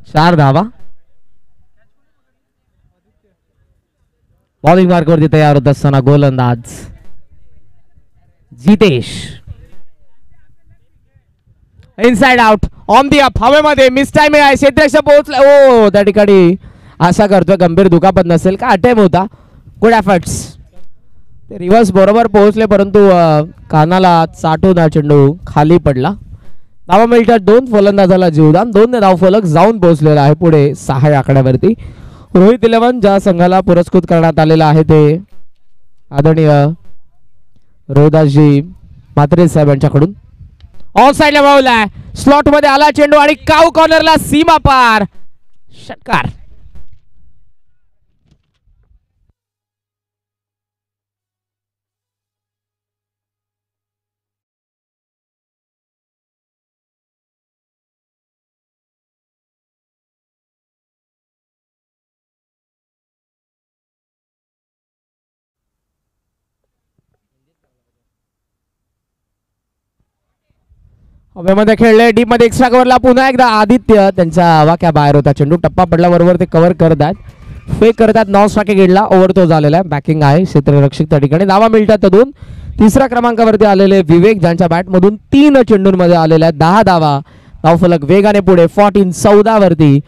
4 धावा. बॉलिंग मार्कवरती तयार होत असताना गोलंदाज Jitesh. Inside out on the up. हवेमध्ये मिस टाइमिंग आहे. क्षेत्ररक्षक पोहोचला. ओ त्या ठिकाणी आशा करतोय गंभीर दुखापत नसेल का. अटेम्प्ट होता. Good efforts. ते रिव्हर्स बरोबर पोहोचले परंतु कानाला चाटून हा चेंडू खाली पडला. धावा मिळतात 2. फलंदाजाला जीवदान. 2 धाव फलक जाऊन पोहोचलेला आहे पुढे 6 आकड्यावरती. रोहित 11 ज्या संघाला पुरस्कृत करण्यात आलेला आहे ते आदरणीय रोहिदासजी म्हात्रे साहेब यांच्याकडून. ऑन साइडला वळवलाय. स्लॉट मध्ये आला चेंडू आणि काऊ कॉर्नरला सीमा पार. षटकार. हवेमध्ये खेळले. डीप मध्ये एक्स्ट्रा कव्हरला पुन्हा एकदा आदित्य. त्यांच्या वाक्या बाहेर होता चेंडू. टप्पा पडल्याबरोबर ते कव्हर करतात. फेक करतात. नॉन स्ट्राइक गेटला ओव्हर तो झालेला आहे. बॅकिंग आहे क्षेत्ररक्षक त्या ठिकाणी. धावा मिळतात 2. तिसऱ्या क्रमांकावरती आलेले विवेक ज्यांच्या बॅटमधून 3 चेंडूंमध्ये आलेल्या आहेत 10 धावा. धावफलक वेगाने पुढे 14 वरती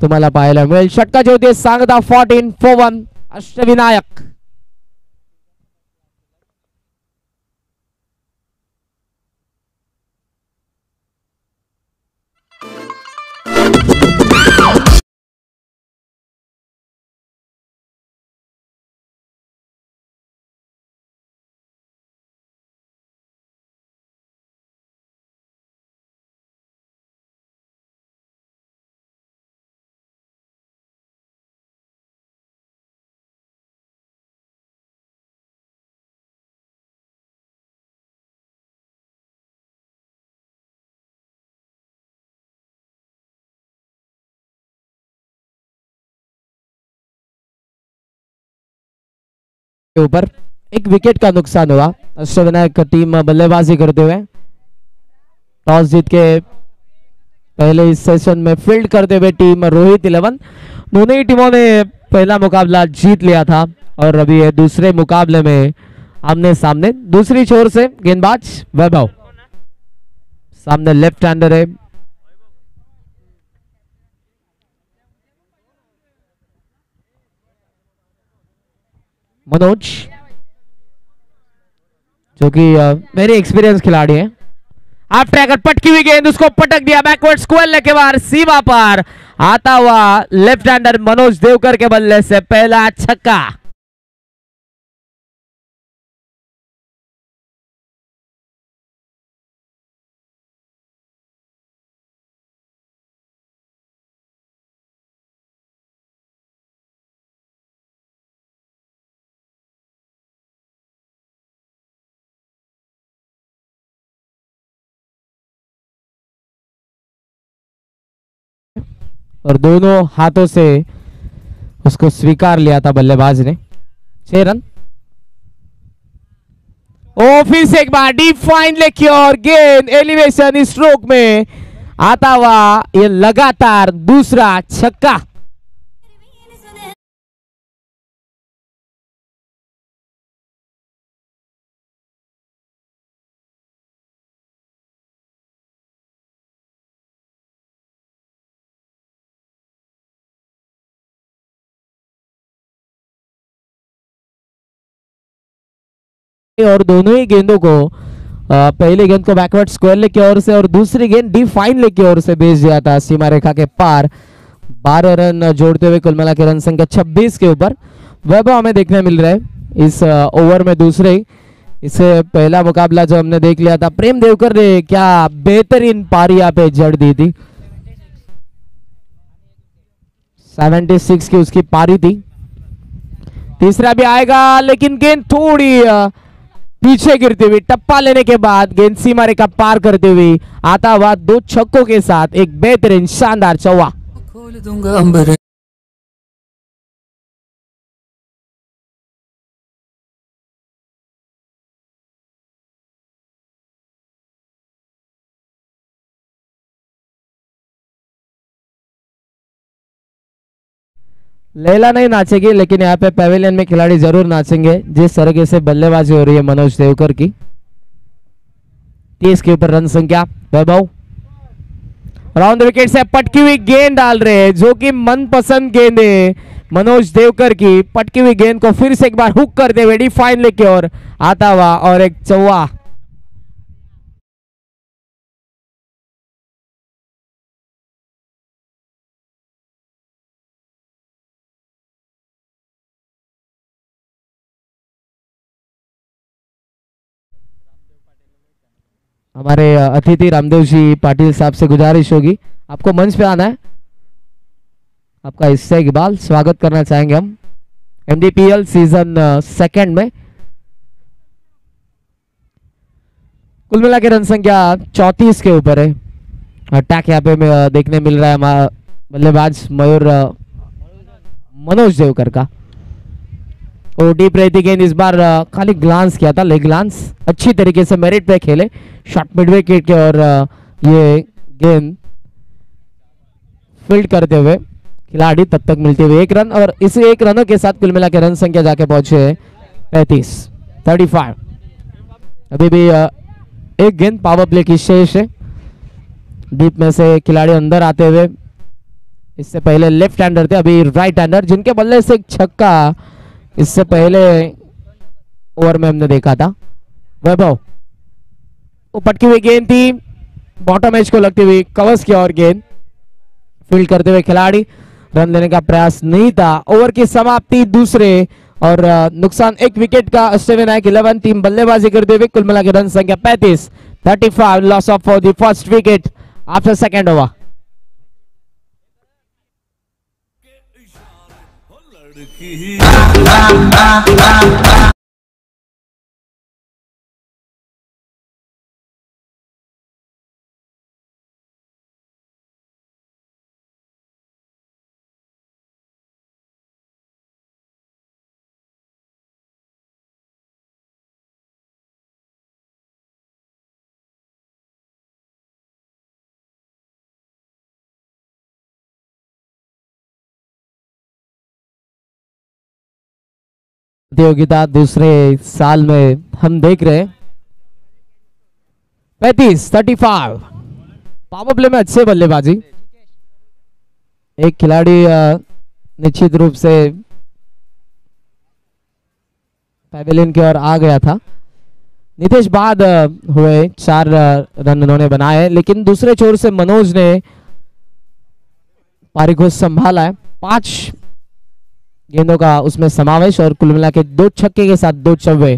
तुम्हाला पाहायला मिळेल. षटकाचे होते सांगता 14 for 1 अष्टविनायक. के ऊपर एक विकेट का नुकसान हुआ. अष्टविनायक टीम बल्लेबाजी करते हुए टॉस जीत के पहले इस सेशन में फील्ड करते हुए टीम रोहित 11. दोनों ही टीमों ने पहला मुकाबला जीत लिया था और अभी ये दूसरे मुकाबले में आमने सामने. दूसरी छोर से गेंदबाज वैभव. सामने लेफ्ट हैंडर है मनोज जो कि वेरी एक्सपीरियंस खिलाड़ी है. हाफ ट्रैकर पटकी हुई गेंद उसको पटक दिया. बैकवर्ड स्क्वायर लेके बाहर सीमा पार आता हुआ लेफ्ट हैंडर मनोज देवकर के बल्ले से पहला छक्का. और दोनों हाथों से उसको स्वीकार लिया था बल्लेबाज ने. 6 रन. ओ फिर से एक बार डीप फाइन लेके और गेंद एलिवेशन स्ट्रोक में आता हुआ ये लगातार दूसरा छक्का. और दोनों ही गेंदों को पहली गेंद को बैकवर्ड स्क्वायर लेग की ओर से और दूसरी गेंद डी फाइन लेग की ओर से भेज दिया था सीमा रेखा के पार. 12 रन जोड़ते हुए कुल मिला के रन संख्या 26 के ऊपर वैभव हमें देखने मिल रहा है इस ओवर में दूसरे. इससे पहला मुकाबला जो हमने देख लिया था प्रेम देवकर ने क्या बेहतरीन पारी यहाँ पे जड़ दी थी. 76 की उसकी पारी थी. तीसरा भी आएगा लेकिन गेंद थोड़ी पीछे गिरते हुए टप्पा लेने के बाद गेंद सीमा रेखा पार करते हुए आता हुआ 2 छक्कों के साथ एक बेहतरीन शानदार चौवा. लैला नहीं नाचेगी, लेकिन यहाँ पे पेविलियन में खिलाड़ी जरूर नाचेंगे जिस तरीके से बल्लेबाजी हो रही है मनोज देवकर की। 30 के ऊपर रन संख्या। वैभव राउंड द विकेट से पटकी हुई गेंद डाल रहे हैं, जो कि मनपसंद गेंद है मनोज देवकर की। पटकी हुई गेंद को फिर से एक बार हुक करते हुए डिफाइन लेग की ओर आता हुआ और एक चौवा। हमारे अतिथि रामदेव जी पाटिल साहब से गुजारिश होगी, आपको मंच पे आना है। आपका इससे इकबाल स्वागत करना चाहेंगे हम एमडीपीएल सीजन सेकंड में। कुल मिला के रन संख्या 34 के ऊपर है। अटैक यहाँ पे देखने मिल रहा है हमारा बल्लेबाज मयूर मनोज देवकर का। और डीप रहती गेंद इस बार खाली ग्लांस किया था, लेग ग्लांस। अच्छी तरीके से मेरिट पे खेले शॉट मिड विकेट के और ये गेंद फील्ड करते हुए खिलाड़ी तब तक मिलते हुए 1 रन, और इस 1 रनों के साथ कुल मिला के रन संख्या जाके पहुंचे 35। अभी भी एक गेंद पावर प्ले की शेष है। डीप में से खिलाड़ी अंदर आते हुए, इससे पहले लेफ्ट हैंडर थे, अभी राइट हैंडर, जिनके बल्ले से एक छक्का इससे पहले ओवर में हमने देखा था। वैभव वो पटकी हुई गेंद थी, बॉटम एज को लगती हुई कवर्स की और गेंद फील्ड करते हुए खिलाड़ी। रन लेने का प्रयास नहीं था। ओवर की समाप्ति दूसरे और नुकसान 1 विकेट का। अष्टविनायक 11 टीम बल्लेबाजी करते हुए कुल मिला के रन संख्या 35 loss of for the first wicket after second over. प्रतियोगिता दूसरे साल में हम देख रहे हैं। 35 पावर प्ले में अच्छे बल्लेबाजी। एक खिलाड़ी निश्चित रूप से पेविलियन की ओर आ गया था। नितेश बाद हुए 4 रन उन्होंने बनाए, लेकिन दूसरे छोर से मनोज ने पारी को संभाला है। 5 गेंदों का उसमें समावेश और कुल मिला के 2 छक्के के साथ 2 चौवे।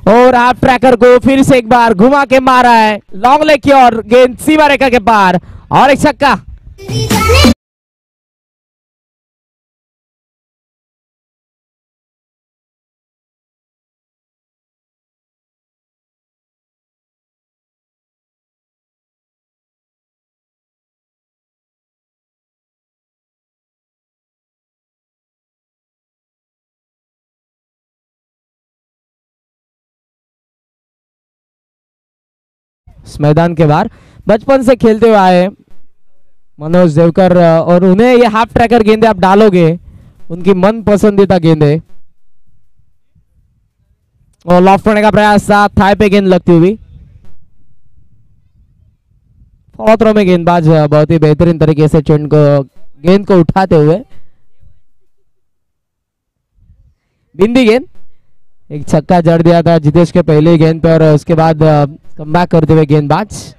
और आप ट्रैकर को फिर से एक बार घुमा के मारा है लॉन्ग लेग की और गेंद सीमा रेखा के पार और एक छक्का। इस मैदान के बाहर बचपन से खेलते हुए आए मनोज देवकर, और उन्हें ये हाफ ट्रैकर गेंदे आप डालोगे, उनकी मन पसंदीदा गेंदे। और लॉफ्ट होने का प्रयास था, थाई पे गेंद लगती हुई। फॉलो थ्रो में गेंदबाज बहुत ही बेहतरीन तरीके से गेंद को उठाते हुए बिंदी गेंद, एक छक्का जड़ दिया था जितेश के पहले गेंद पर, और उसके बाद कमबैक करते हुए गेंदबाज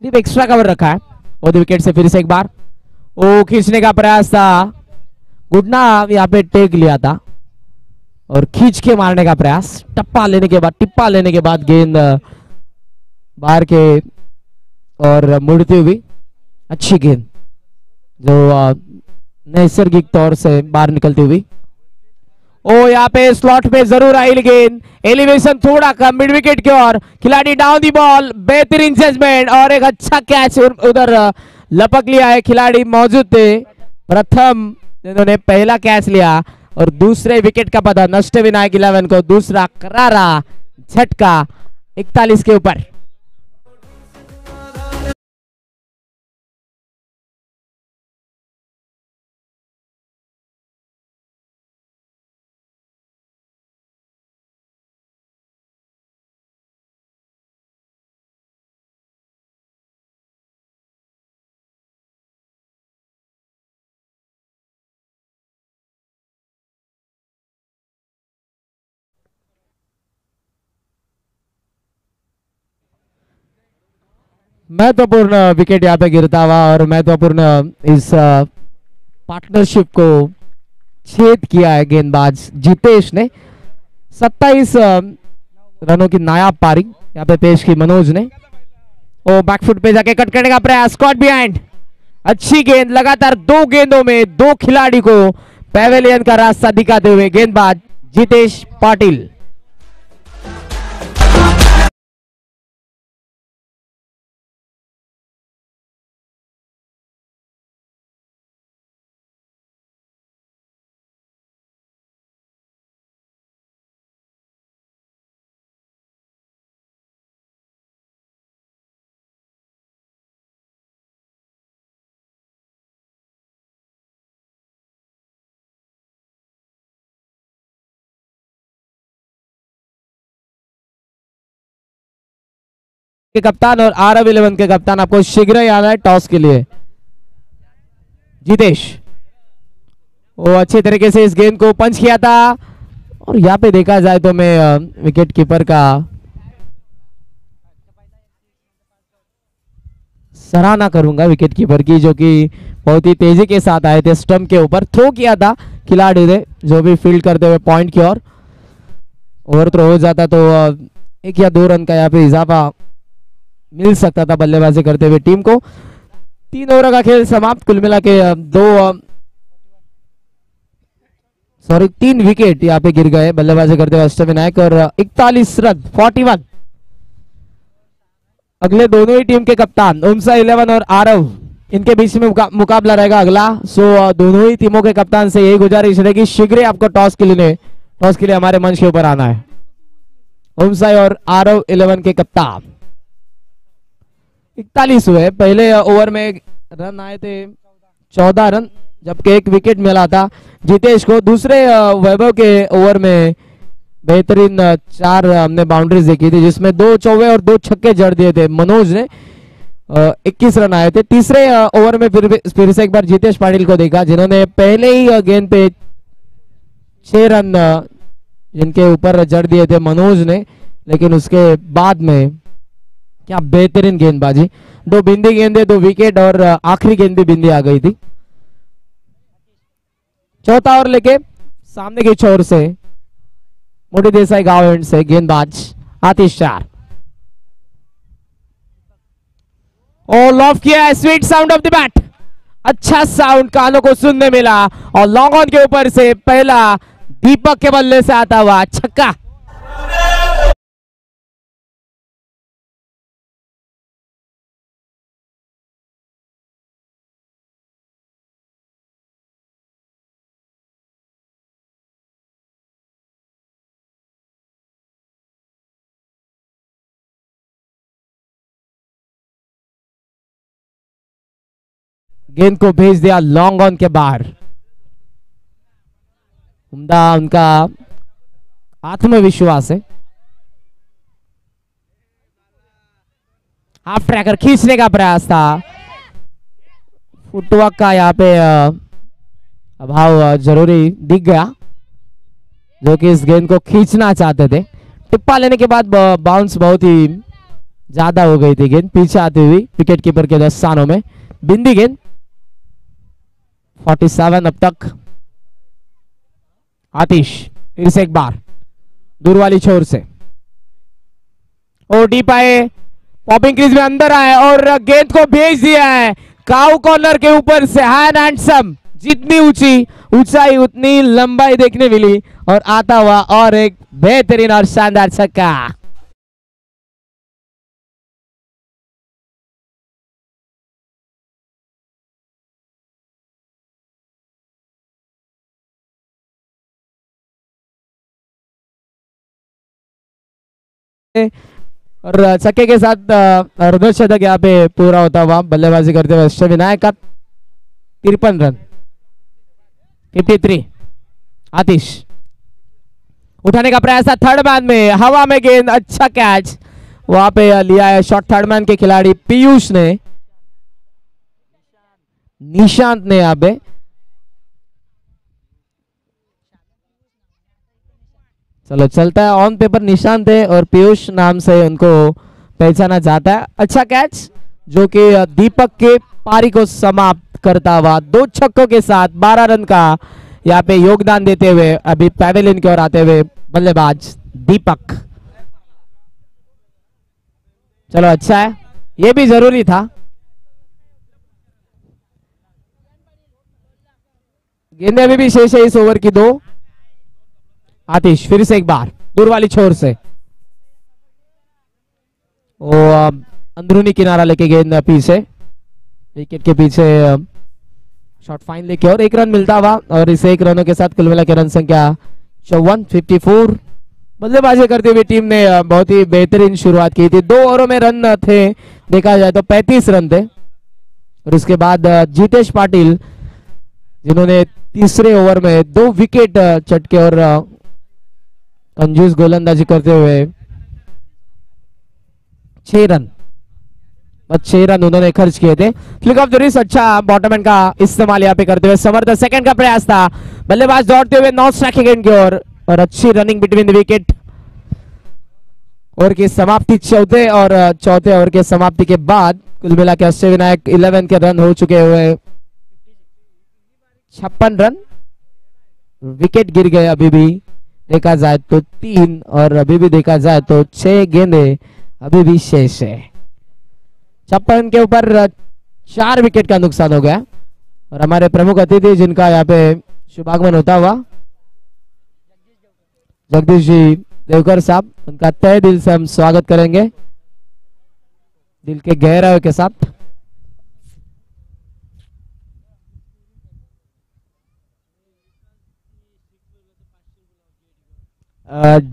एक्स्ट्रा कवर रखा है और विकेट से फिर से एक बार ओ खींचने का प्रयास था। घुटना यहाँ पे टेक लिया था और खींच के मारने का प्रयास। टिप्पा लेने के बाद गेंद बाहर के और मुड़ती हुई अच्छी गेंद जो नैसर्गिक तौर से बाहर निकलती हुई। ओ यहाँ पे स्लॉट पे जरूर आई गेंद, एलिवेशन थोड़ा कम मिड विकेट की ओर, खिलाड़ी डाउन दी बॉल, बेहतरीन जजमेंट और एक अच्छा कैच उधर लपक लिया है। खिलाड़ी मौजूद थे प्रथम जिन्होंने पहला कैच लिया और दूसरे विकेट का पता अष्टविनायक 11 को दूसरा करारा झटका 41 के ऊपर। महत्वपूर्ण विकेट यहाँ पे गिरता हुआ और महत्वपूर्ण इस पार्टनरशिप को छेद किया है गेंदबाज जितेश ने। 27 रनों की नायाब पारी यहाँ पे पेश की मनोज ने। ओ बैकफुट पे जाके कट करने का प्रयास, कॉट बिहाइंड, अच्छी गेंद। लगातार 2 गेंदों में 2 खिलाड़ी को पेवेलियन का रास्ता दिखाते हुए गेंदबाज जितेश पाटिल। के कप्तान और आरव 11 के कप्तान आपको शीघ्र याद है टॉस के लिए। जितेश वो अच्छे तरीके से इस गेंद को पंच किया था और यहाँ पे देखा जाए तो मैं विकेट कीपर का सराहना करूंगा, विकेट कीपर की, जो कि बहुत ही तेजी के साथ आए थे। स्टंप के ऊपर थ्रो किया था खिलाड़ी ने, जो भी फील्ड करते हुए पॉइंट की ओर ओवर थ्रो हो जाता तो 1 या 2 रन का यहाँ पे इजाफा मिल सकता था बल्लेबाजी करते हुए टीम को। 3 ओवर का खेल समाप्त। कुल मिला के 3 विकेट यहाँ पे गिर गए बल्लेबाजी करते हुए अष्टविनायक और 41 रन 41। अगले दोनों ही टीम के कप्तान उमसा 11 और आरव, इनके बीच में मुकाबला रहेगा अगला। सो दोनों ही टीमों के कप्तान से यही गुजारिश रहेगी, शीघ्र आपको टॉस के लिए हमारे मंच के ऊपर आना है। उमसा और आरव 11 के कप्तान। 41 हुए। पहले ओवर में रन आए थे 14 रन, जबकि 1 विकेट मिला था जितेश को। दूसरे वैभव के ओवर में बेहतरीन 4 हमने बाउंड्रीज देखी थी, जिसमें 2 चौवे और 2 छक्के जड़ दिए थे मनोज ने। 21 रन आए थे। तीसरे ओवर में फिर से एक बार जितेश पाटिल को देखा, जिन्होंने पहले ही गेंद पे 6 रन जिनके ऊपर जड़ दिए थे मनोज ने, लेकिन उसके बाद में क्या बेहतरीन गेंदबाजी। 2 बिंदी गेंदे, 2 विकेट और आखिरी गेंद भी बिंदी आ गई थी। चौथा ओवर लेके सामने की छोर से मोटी देसाई गांव एंड से गेंदबाज आतिश चार। और लॉफ किया है, sweet sound of the bat, अच्छा साउंड कानों को सुनने मिला। और लॉन्ग ऑन के ऊपर से पहला दीपक के बल्ले से आता हुआ छक्का। गेंद को भेज दिया लॉन्ग ऑन के बाहर। उम्दा उनका आत्मविश्वास है। हाफ ट्रैकर खींचने का प्रयास था, फुटवर्क का यहाँ पे अभाव जरूरी दिख गया, जो कि इस गेंद को खींचना चाहते थे। टिप्पा लेने के बाद बाउंस बहुत ही ज्यादा हो गई थी गेंद पीछे आती हुई विकेट कीपर के दस्तानों में। बिंदी गेंद 47 अब तक। आतिश फिर से एक बार दूर वाली छोर से डी पाए, पॉपिंग क्रीज में अंदर आए और गेंद को भेज दिया है काउ कॉर्नर के ऊपर से। हैंड हैंडसम, जितनी ऊंची ऊंचाई उतनी लंबाई देखने मिली और आता हुआ और एक बेहतरीन और शानदार छक्का। और छक्के के साथ अर्धशतक यहाँ पे पूरा होता हुआ बल्लेबाजी करते हुए अष्टविनायक का 53 रन 53। आतिश उठाने का प्रयास था थर्ड मैन में, हवा में गेंद, अच्छा कैच वहां पे लिया है शॉट थर्ड मैन के खिलाड़ी पीयूष ने, निशांत ने यहाँ पे। चलो चलता है, ऑन पेपर निशांत है और पीयूष नाम से उनको पहचाना जाता है। अच्छा कैच जो कि दीपक के पारी को समाप्त करता हुआ 2 छक्कों के साथ 12 रन का यहाँ पे योगदान देते हुए अभी पैवेलियन की ओर आते हुए बल्लेबाज दीपक। चलो अच्छा है, ये भी जरूरी था। गेंदे अभी भी शेष है इस ओवर की 2। आतिश फिर से एक बार दूर वाली छोर से, वो अंदरूनी किनारा लेके गेंद पीछे विकेट के पीछे शॉट फाइन लेके और 1 रन मिलता हुआ और इस 1 रनों के साथ कुल मिला के रन संख्या 54। बल्लेबाजी करती हुई टीम ने बहुत ही बेहतरीन शुरुआत की थी। 2 ओवरों में रन थे देखा जाए तो 35 रन थे और उसके बाद जीतेश पाटिल जिन्होंने तीसरे ओवर में 2 विकेट चटके और कंजूस गोलंदाजी करते हुए 6 रन, बस 6 रन उन्होंने खर्च किए थे। फ्लिक ऑफ द रिस्ट अच्छा बॉटम एंड का इस्तेमाल यहाँ पे करते हुए समर्थ सेकंड का प्रयास था। बल्लेबाज दौड़ते हुए नॉन स्ट्राइकिंग एंड की ओर और अच्छी running between the wicket. Over की समाप्ति चौथे ओवर के समाप्ति के बाद कुल मिला के अष्टविनायक 11 के रन हो चुके हुए 56 रन। विकेट गिर गए अभी भी देखा जाए तो 3 और अभी भी देखा जाए तो 6 गेंदे अभी भी शेष है। 56 के ऊपर 4 विकेट का नुकसान हो गया और हमारे प्रमुख अतिथि जिनका यहाँ पे शुभागमन होता हुआ जगदीश जी देवकर साहब, उनका तहे दिल से हम स्वागत करेंगे दिल के गहराई के साथ।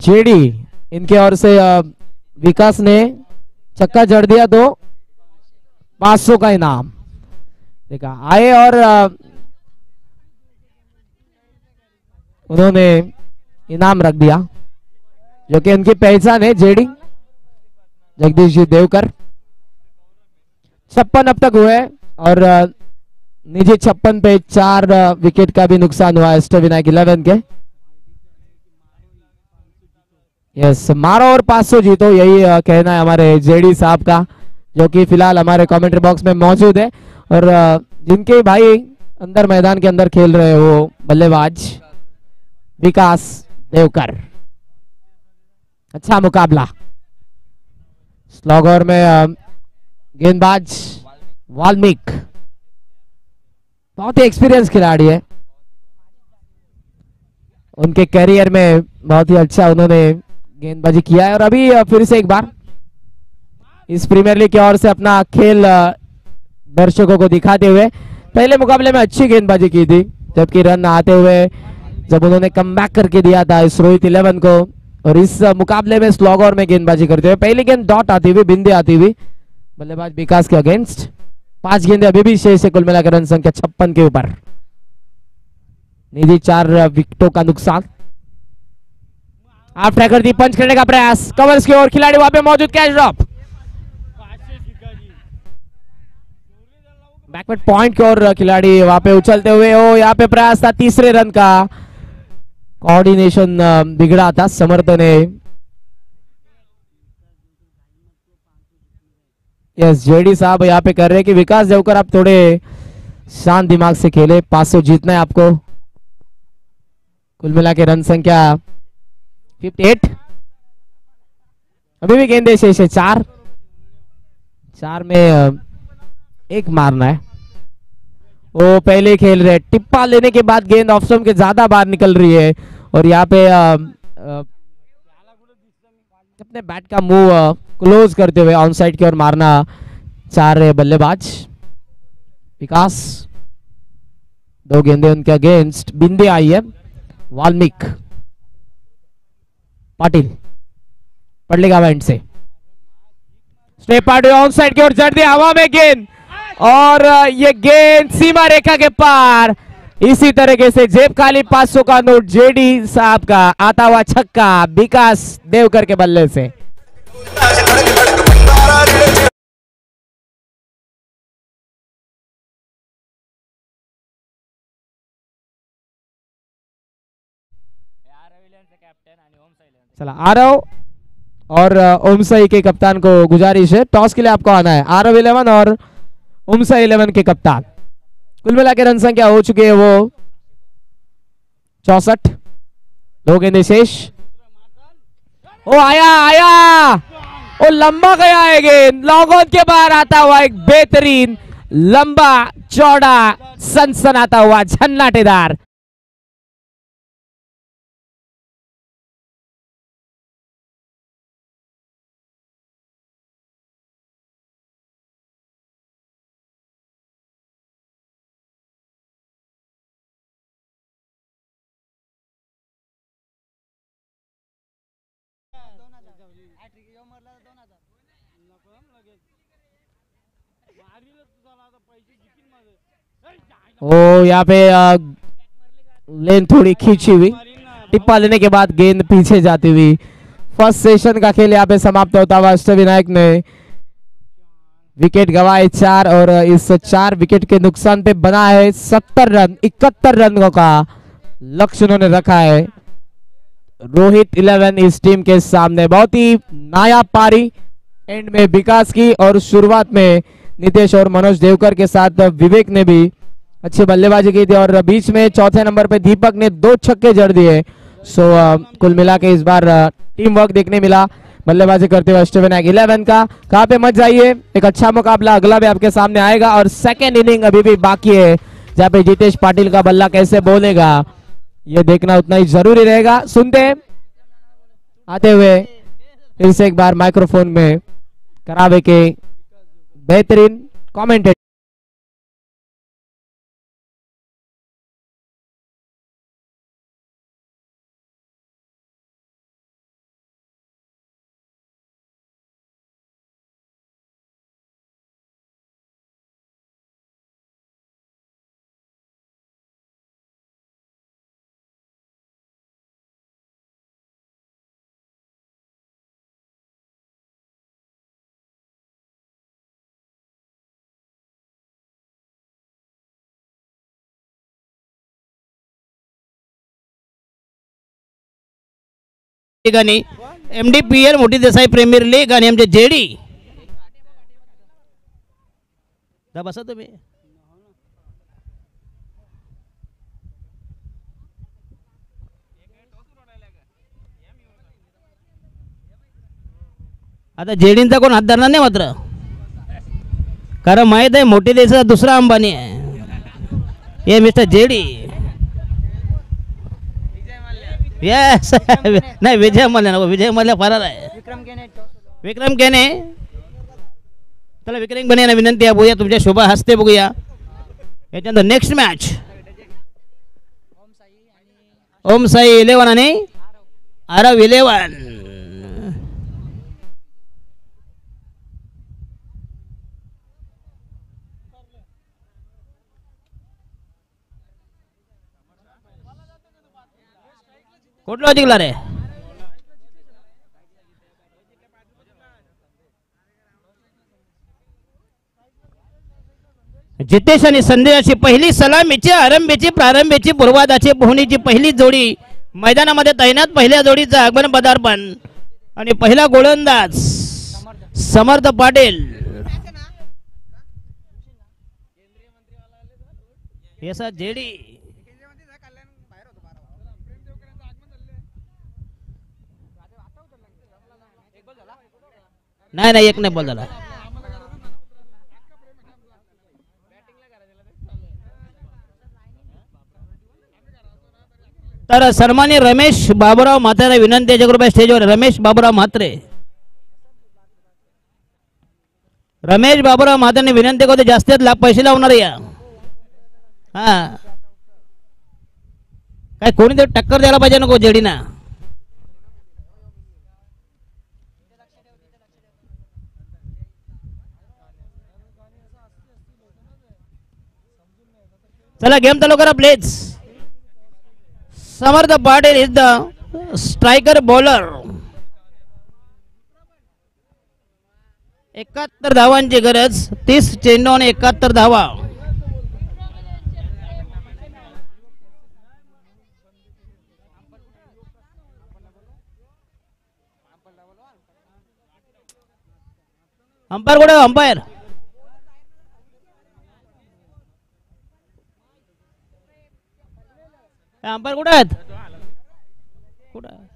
जेडी इनके ओर से विकास ने छक्का जड़ दिया तो 500 का इनाम देखा आए और उन्होंने इनाम रख दिया जो कि उनकी पहचान है। जेडी जगदीश जी देवकर 56 अब तक हुए और निजी 56 पे 4 विकेट का भी नुकसान हुआ अष्टविनायक 11 के। यस मारो और 500 जीतो, यही कहना है हमारे जेडी साहब का जो कि फिलहाल हमारे कमेंट्री बॉक्स में मौजूद है और जिनके भाई अंदर मैदान के अंदर खेल रहे हो बल्लेबाज विकास देवकर। अच्छा मुकाबला। स्लॉग ओवर में गेंदबाज वाल्मीक बहुत ही एक्सपीरियंस खिलाड़ी है, उनके करियर में बहुत ही अच्छा उन्होंने गेंदबाजी किया है और अभी फिर से एक बार इस प्रीमियर लीग की ओर से अपना खेल दर्शकों को दिखाते हुए पहले मुकाबले में अच्छी गेंदबाजी की थी जबकि रन आते हुए जब उन्होंने कमबैक करके दिया था इस रोहित 11 को और इस मुकाबले में स्लॉग ओवर में गेंदबाजी करते हुए पहली गेंद डॉट आती हुई बिंदी आती हुई बल्लेबाज विकास के अगेंस्ट। 5 गेंदे अभी भी शेष है कुल मिलाकर रन संख्या 56 के ऊपर। निजी 4 विकेटों का नुकसान। आप ट्रैकर दी पंच करने का प्रयास कवर्स की ओर खिलाड़ी वहां पे मौजूद कैच ड्रॉप बैकवर्ड पॉइंट की ओर खिलाड़ी वहां पे उछलते हुए हो यहाँ पे प्रयास था तीसरे रन का। कोऑर्डिनेशन बिगड़ा था समर्थ ने। यस जेडी साहब यहाँ पे कर रहे हैं कि विकास देवकर आप थोड़े शांत दिमाग से खेले, 500 जीतना है आपको। कुल मिला के रन संख्या 58। अभी भी गेंदे शेष है 4 में एक मारना है। वो पहले खेल रहे टिप्पा लेने के बाद गेंद ऑफ स्टंप के ज्यादा बाहर निकल रही है और यहाँ पे अपने बैट का मुंह क्लोज करते हुए ऑन साइड की ओर मारना चाह रहे बल्लेबाज विकास। 2 गेंदे उनके अगेंस्ट। बिंदे आई है वाल्मीक पाटिल पढ़ लेगा एंड से स्टेप पार्टी ऑन साइड की ओर जड़ दिया हवा में गेंद और ये गेंद सीमा रेखा के पार। इसी तरीके से जेब खाली 500 का नोट जेडी साहब का आता हुआ छक्का विकास देवकर के बल्ले से। चला आ रहा हो और ओमसाई के कप्तान को गुजारिश है, टॉस के लिए आपको आना है। आरव 11 और ओमसाई 11 के कप्तान। कुल मिला के रन संख्या हो चुकी है वो 64। 2 गेंदें शेष। ओ आया आया, ओ लंबा गया है गेंद, लॉन्ग ऑन के बाहर आता हुआ एक बेहतरीन लंबा चौड़ा सनसनाता हुआ झन्नाटेदार। ओ यहाँ पे लेन थोड़ी खींची हुई, टिप्पा लेने के बाद गेंद पीछे जाती हुई। फर्स्ट सेशन का खेल यहाँ पे समाप्त होता हुआ अष्टविनायक ने विकेट गंवाए 4 और इस 4 विकेट के नुकसान पे बना है 70 रन। 71 रनों का लक्ष्य उन्होंने रखा है। रोहित 11 इस टीम के सामने बहुत ही नायाब पारी एंड में विकास की, और शुरुआत में नितेश और मनोज देवकर के साथ विवेक ने भी अच्छी बल्लेबाजी की थी, और बीच में चौथे नंबर पे दीपक ने 2 छक्के जड़ दिए। सो कुल मिला के इस बार टीम वर्क देखने मिला बल्लेबाजी करते हुए अष्टविनायक 11 का। कहाँ पे मत जाइए, एक अच्छा मुकाबला अगला भी आपके सामने आएगा, और सेकेंड इनिंग अभी भी बाकी है जहाँ पे जितेश पाटिल का बल्ला कैसे बोलेगा ये देखना उतना ही जरूरी रहेगा। सुनते आते हुए फिर से एक बार माइक्रोफोन में करावे के बेहतरीन कमेंटेटर। आणि MDPL मोठी देसाई प्रीमियर लीग आणि आमचे जेडी बसा तुम्ही। आता जेडींचा कोण हात धरणार नाही मात्र, कारण माहित आहे मोठी देसाई दुसरा अंबानी आहे हे मिस्टर जेडी। यस नाही विजय मल्ल्या ना, विजय मल्ल्या फरार आहे। विक्रम केने चला विक्रम केने विनंती आहे, बघूया तुमच्या शुभ हस्ते बघूया। याच्यानंतर नेक्स्ट मॅच ओम साई 11 आणि आरव 11। कुठला जिंकला रे? जितेश आणि संदेशाची पहिली सलामीची आरंभीची प्रारंभीची पूर्वादाची पोहणीची पहिली जोडी मैदानामध्ये तैनात। पहिल्या जोडीचं आगमन पदार्पण आणि पहिला गोलंदाज समर्थ पाटील। याचा जेडी नाही नाही एक नाही बॉल झाला। तर सन्माननीय रमेश बाबूराव म्हात्रे विनंती आहे कृपया स्टेजवर। रमेश बाबूराव म्हात्रे, रमेश बाबूराव म्हात्रे विनंती करतो जास्तीत लाभ पैसे लावणार या। हा काय कोणीतरी टक्कर द्यायला पाहिजे नको जेडीना। चला गेम चालू करा please. Samarth Patil is the striker bowler. 71 धावांची गरज, 30 चेंडू आणि 71 धावा। अंपायर कुठे अंपायर अंपायर कुठे आहेत कुठं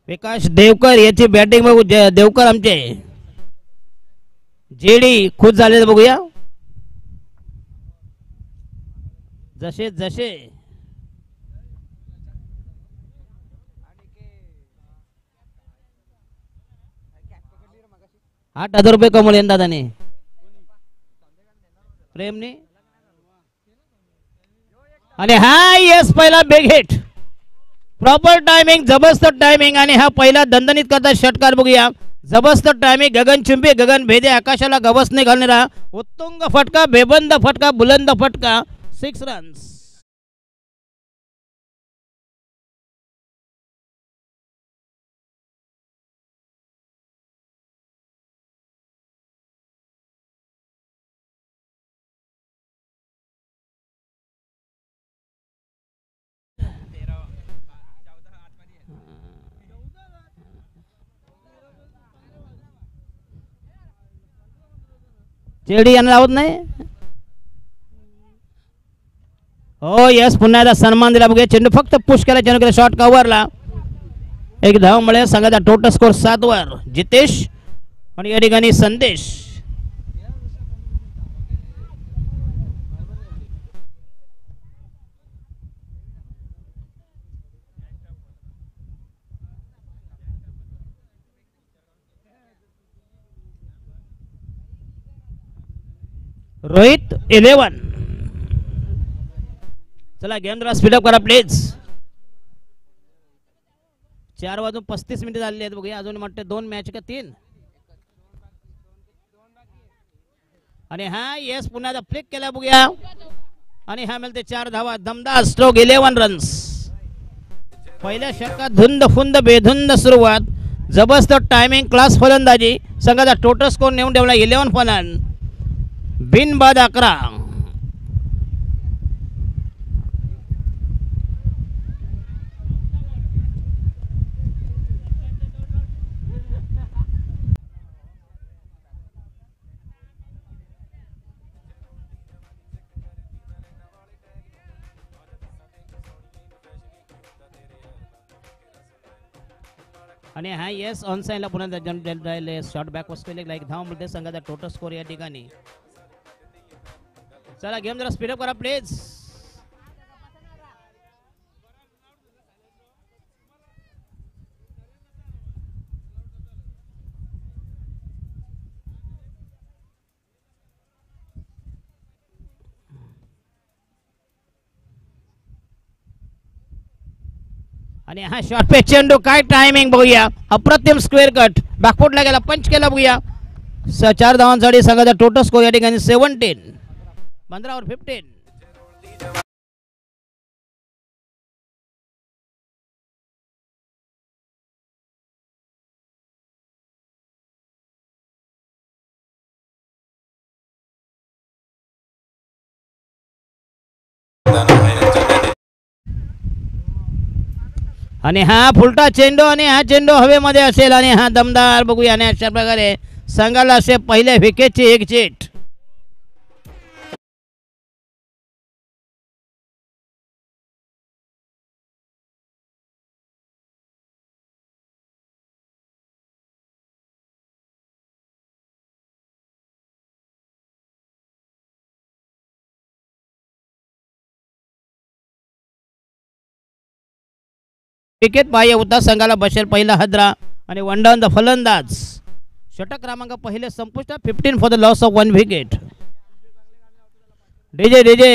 विकास देवकर याची बॅटिंग बघू देवकर आमचे जेडी खुश झाले बघूया जसे जसे 8,000 रुपये कमवले ना दादाने प्रेमने आणि हा यस पहिला बिग हिट प्रॉपर टायमिंग जबरदस्त टायमिंग आणि हा पहिला दणदणीत करता षटकार बघूया जबरदस्त टायमिंग गगनचुंबी गगन भेदे आकाशाला गवसने घालणारा उत्तुंग फटका बेबंद फटका बुलंद फटका 6 रन्स चेडी यांना लावत नाही हो यस पुन्हा एकदा सन्मान दिला बघूया चेंडू फक्त पुश केला चेंडू केला शॉट कव्हरला एक धाव मिळेल संघाचा टोटल स्कोर 7 वर जितेश आणि या ठिकाणी संदेश रोहित 11 चला गेम जरा स्पीडअप करा प्लीज 4:35 झालेली आहेत बघूया अजून म्हणते 2 मॅच का 3 आणि हा यस पुन्हा फ्लिक केला बघूया आणि हा मिळते 4 धावा दमदार स्ट्रोक 11 रन्स पहिल्या षटकात धुंद फुंद बेधुंद सुरुवात जबरदस्त टायमिंग क्लास फलंदाजी संघाचा टोटल स्कोर नेऊन ठेवला 11 फलन बिन बाद 11 आणि हा येस ऑन साइडला पुन्हा शॉर्ट बॅक वस्तू लाईक धाव मिळते संघाचा टोटल स्कोर या ठिकाणी चला गेम जरा स्पीडअप करा प्लीज आणि हा शॉर्ट पे चेंडू काय टायमिंग बघूया अप्रतिम स्क्वेअर कट बॅकफुटला गेला पंच केला बघूया 4 धावांसाठी संघाचा टोटल स्कोर या ठिकाणी 17 15 और 15 आणि हा फुलटा चेंडू आणि हा चेंडू हवेमध्ये असेल आणि हा दमदार बघूया आणि अशा प्रकारे संघाला असे पहिल्या विकेटची एक चीट विकेट पाहिजे होता संघाला बसेल पहिला हद्रा आणि वन डाऊन द फलंदाज षटक क्रमांक पहिले संपुष्टात 15 for the loss of 1 wicket DJ DJ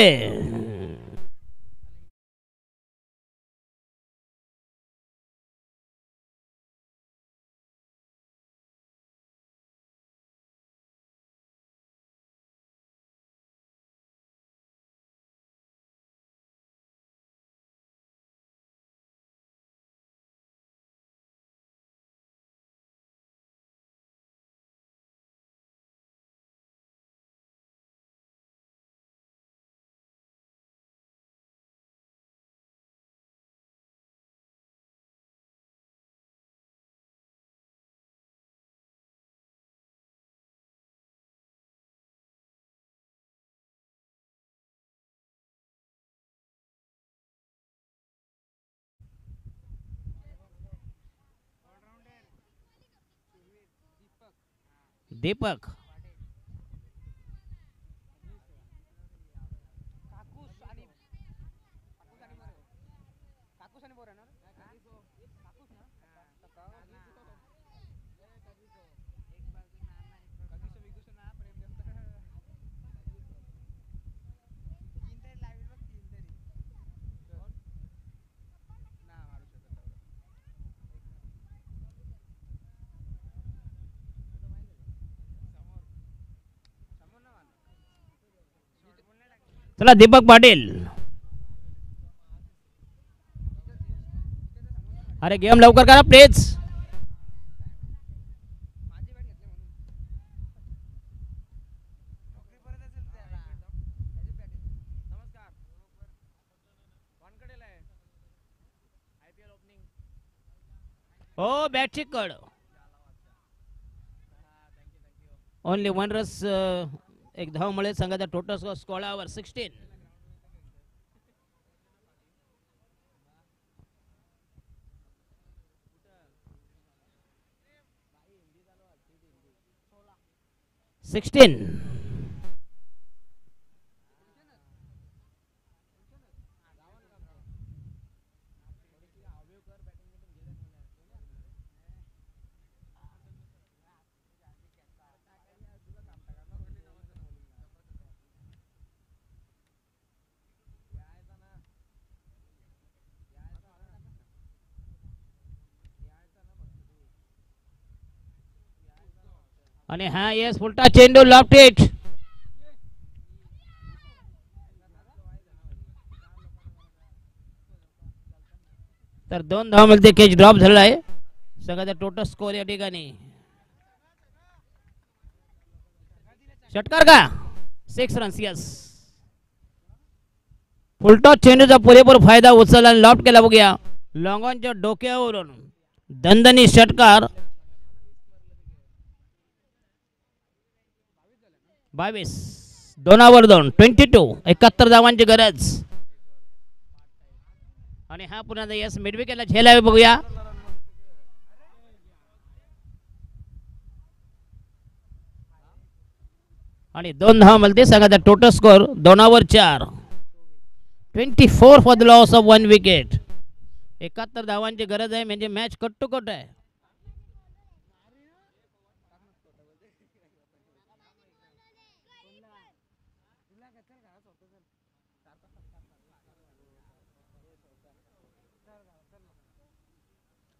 Deepak चला दीपक पाटील अरे गेम लवकर करा प्लीज हो बॅट चिकड ओनली वन रस एक धाव मिळेल संघाचा टोटल स्कोर 16 16 आणि हा येस फुलटा चेंडू लॉफ्ट हिट तर 2 धाव मिळते कॅच ड्रॉप झालेला आहे सगळ्याचा टोटल स्कोर या ठिकाणी षटकार का 6 रन्स यस फुलटॉस चेंडूचा पुरेपूर फायदा उचलला आणि लॉफ्ट केला बघूया लॉंगॉनच्या डोक्यावरून दणदणी षटकार 22 दोनावर 2 22 71 धावांची गरज आणि हा पुन्हा यस मिडविकेटला झेलावे बघूया आणि 2 धावा मिळते संघाचा total score 2 4 24 for the loss of 1 wicket 71 धावांची गरज आहे म्हणजे मॅच कट टू कट आहे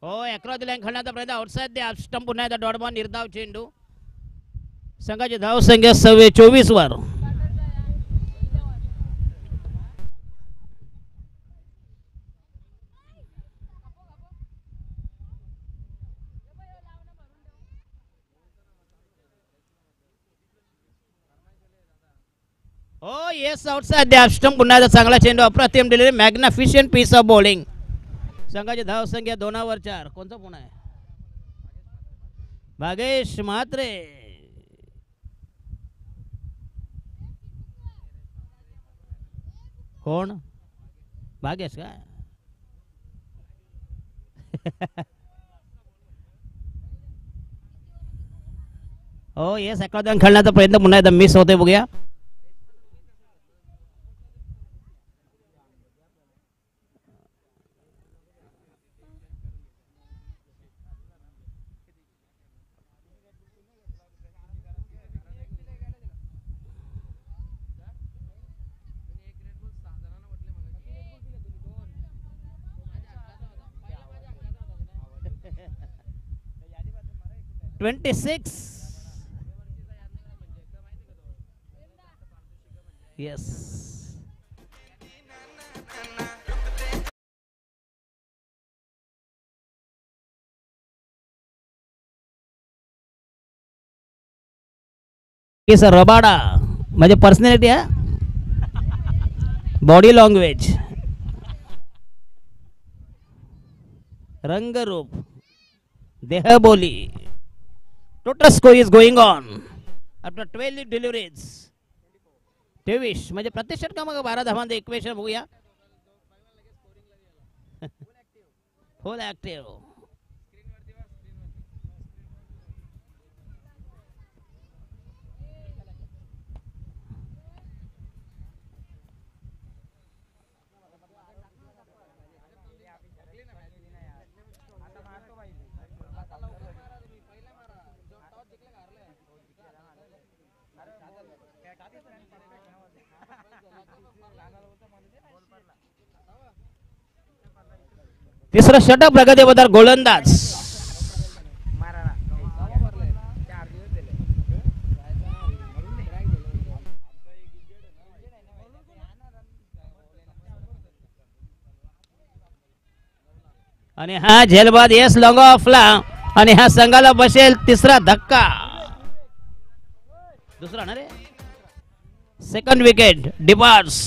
हो अक्रॉस द लाईन खेळण्याचा प्रयत्न आउटसाइड द स्टंप पुन्हा एकदा डॉट बॉल निर्धाव चेंडू संघाची धाव संख्या 24 वर हो येस आउटसाइड द स्टंप पुन्हा एकदा चांगला चेंडू अप्रतिम डिलिव्हरी मॅग्निफिशियंट पीस ऑफ बॉलिंग संघाची धाव संख्या 2 4 कोणता पुन्हा आहे भागेश म्हात्रे कोण भागेश का हो येस अकरा खेळण्याचा प्रयत्न पुन्हा एकदा मिस होते बघूया $26 yes सर रबाडा म्हणजे पर्सनॅलिटी आहे बॉडी लँग्वेज रंगरूप देहबोली total score is going on after 12 deliveries 23 म्हणजे प्रत्येक षटकामध्ये 12 धावांचे इक्वेशन बघूया फुल ऍक्टिव्ह तिसरं षटक प्रगती पदार गोलंदाज. आणि हा झेलबाद येस लॉंग ऑफला आणि हा संघाला बसेल तिसरा धक्का. दुसरा ना रे, सेकंड विकेट डिपार्ट्स.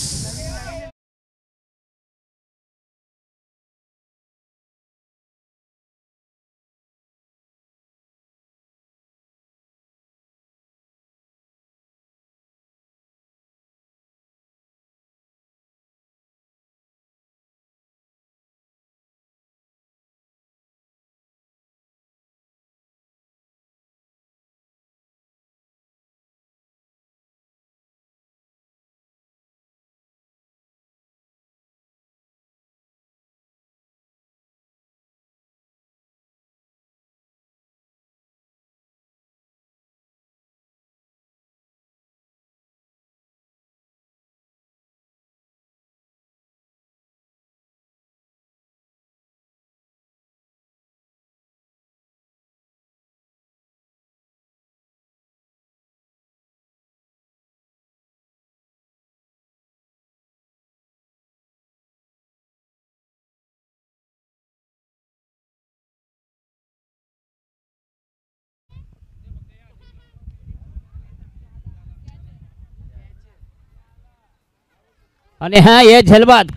आणि हा ये झेलबाद.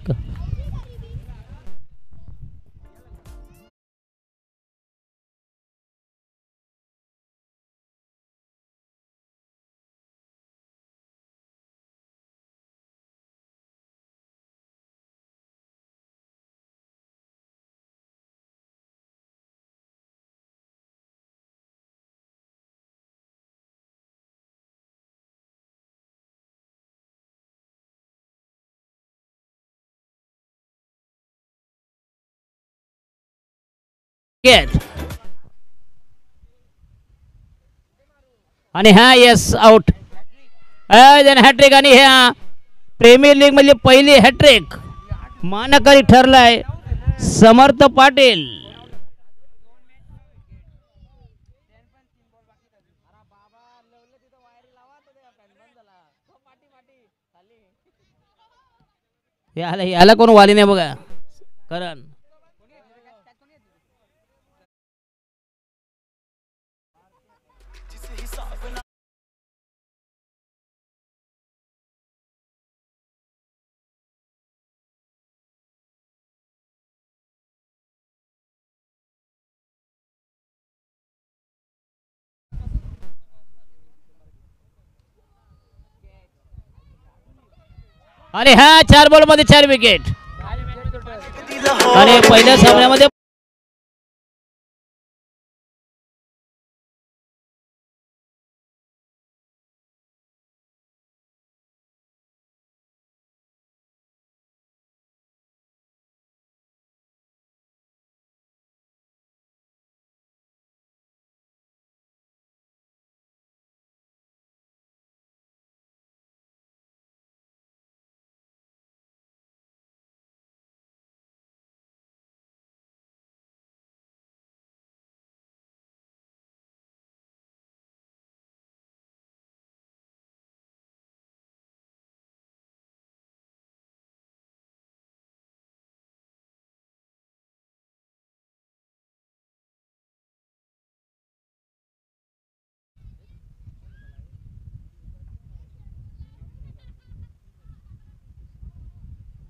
आणि हा येस आउट. हॅट्रिक आणि ह्या प्रीमियर लीग मधली पहिली हॅट्रिक मानकरी ठरलाय समर्थ पाटील. याला कोण वाली नाही बघा करण. आणि हा 4 बॉल मध्ये 4 विकेट. आणि पहिल्या सामन्यामध्ये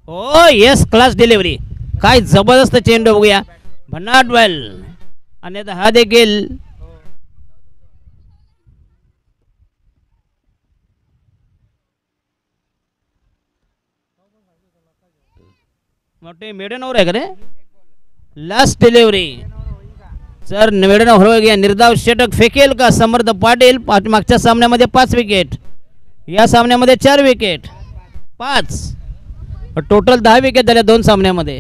ओ येस क्लास डिलिव्हरी. काय जबरदस्त चेंडू बघूया भन्नाट वेल. आणि हा देखील मोठे मेडन ओव्हर आहे का रे. Last delivery sir maiden over गया. निर्धाव षटक फेकेल का समर्थ पाटील. मागच्या सामन्यामध्ये 5 विकेट, या सामन्यामध्ये 4 विकेट, 5 टोटल 10 विकेट झाल्या 2 सामन्यामध्ये.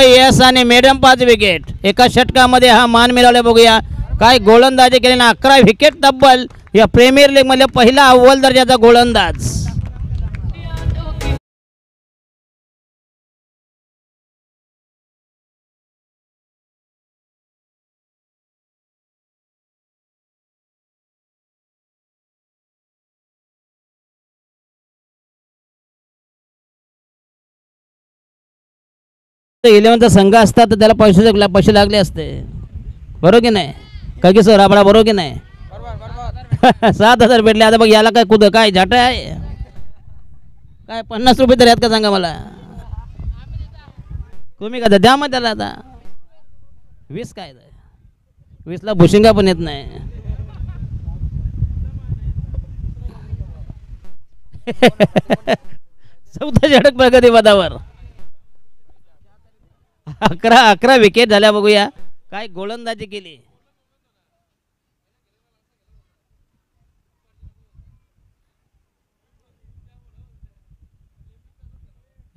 यस आणि मॅडम 5 विकेट एका षटकामध्ये हा मान मिळवला. बघूया काय गोलंदाजी केले ना. 11 विकेट तब्बल या प्रीमियर लीग मध्ये पहिला अव्वल दर्जाचा गोलंदाज. 11चा संघ असता तर त्याला पैसे लागले असते, बरोबर की नाही? काय की सर आपला बरोबर की नाही? 7,000 भेटले. आता बघ याला काय कुठं काय झाट आहे काय? 50 रुपये तरी आहेत का सांगा मला तुम्ही? का द्या मग त्याला. आता 20 काय 20ला भुशिंगा पण येत नाही. चौथा षटक प्रगती पदावर. 11 विकेट झाल्या. बघूया काय गोलंदाजी केली.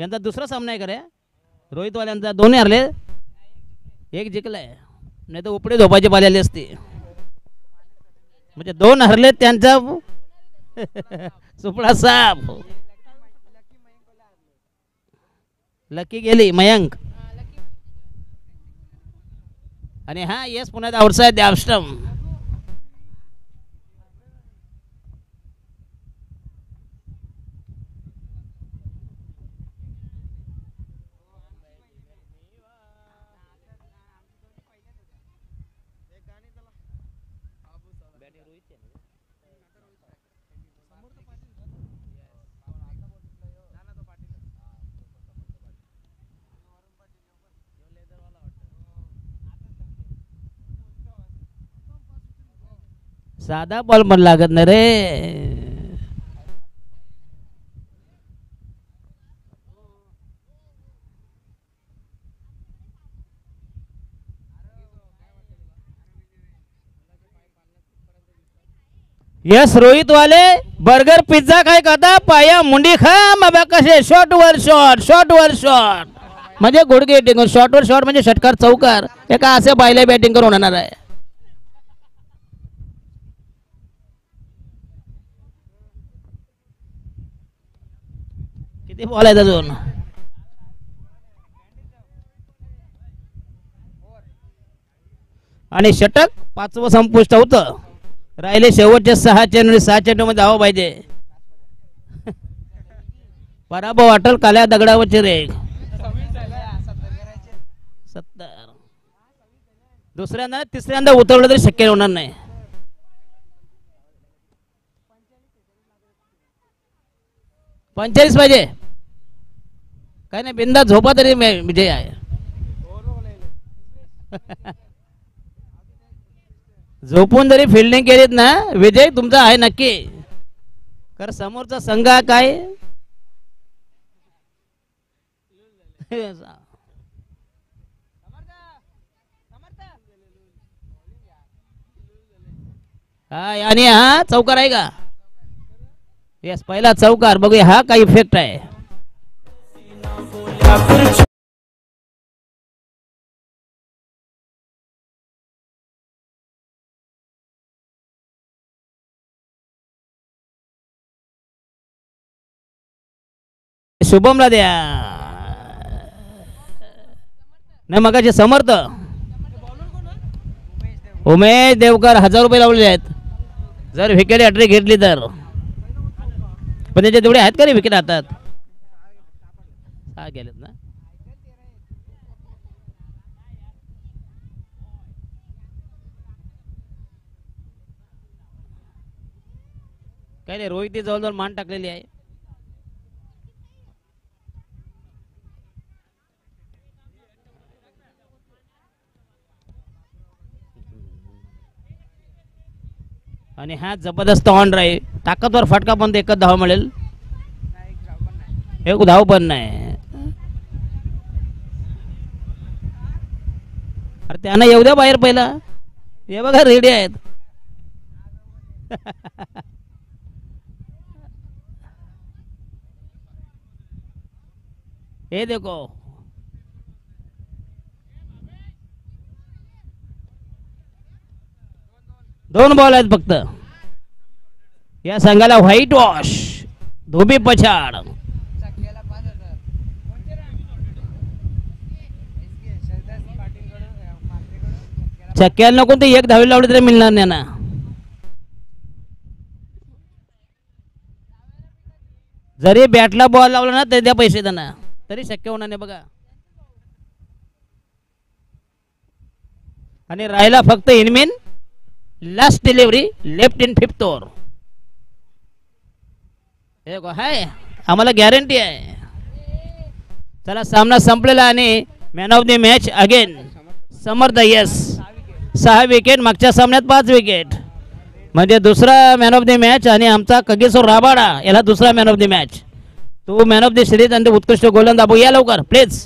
यांचा दुसरा सामना आहे खरे. रोहितवाल्यांचा 2 हरले 1 जिंकलाय. नाही तर उपडे झोपायची पाली आली असती. म्हणजे 2 हरले त्यांचा सुपडा साप. लकी गेली मयंक. आणि हा येस पुन्हा आउटसाइड ॲस्टम. साधा बॉल पण लागत नाही रे. यस रोहित वाले बर्गर पिझ्झा काय करता? पाया मुंडी खा बाबा. कसे शॉट वर शॉट म्हणजे गुडघे टिंगून शॉट वर शॉट म्हणजे षटकार चौकार. एका असे बायला बॅटिंग करून होणार आहे. किती बॉल आहेत अजून? आणि षटक 5वं संपुष्ट होतं. राहिले शेवटचे 6 चेंडू. 6 चेंडूमध्ये धावा पाहिजे. पराभव वाटल काल्या दगडावरची रेग. 70. दुसऱ्यांदा तिसऱ्यांदा उतरवलं तरी शक्य होणार नाही. 45 पाहिजे. काय नाही बिंदा झोपा तरी विजय आहे. झोपून जरी फिल्डिंग केलीत ना विजय तुमचा आहे नक्की. कर समोरचा संघ काय आणि हा चौकार आहे का? येस पहिला चौकार. बघूया हा काय इफेक्ट आहे. शुभमला द्या. नाही मगाचे समर्थ उमेश देवकर 1000 रुपये लावलेले आहेत. जर विकेट हॅट्रिक घेतली तर. पण त्याचे तेवढे आहेत का रे विकेट हातात? 6 गेलेत ना. काय नाही रोहित जवळजवळ मान टाकलेली आहे. आणि हा जबरदस्त ऑन ड्राईव्ह. ताकदवर फटका पण एकच धाव मिळेल. एक धाव पण नाही. अरे त्यांना येऊ द्या बाहेर पहिला. हे बघा रेडी आहेत. हे देखो. दोन बॉल आहेत फक्त. या संघाला व्हाईट वॉश धोबी पछाड. चक्क्याला नको ते 1 धावी लावली तरी मिळणार नाही ना. जरी बॅटला बॉल लावला ना तरी द्या पैसे त्यांना तरी शक्य होणार नाही. बघा आणि राहिला फक्त इनमिन last delivery left in fifth over. हाय आम्हाला गॅरंटी आहे. चला सामना संपलेला आणि man of the match again Samarth. Yes 6 wicket, मागच्या सामन्यात 5 विकेट, म्हणजे दुसरा मॅन ऑफ द मॅच. आणि आमचा कगेश्वर राबाडा याला दुसरा मॅन ऑफ द मॅच. तो मॅन ऑफ द सिरीज आणि उत्कृष्ट गोलंदाज. या लवकर प्लीज.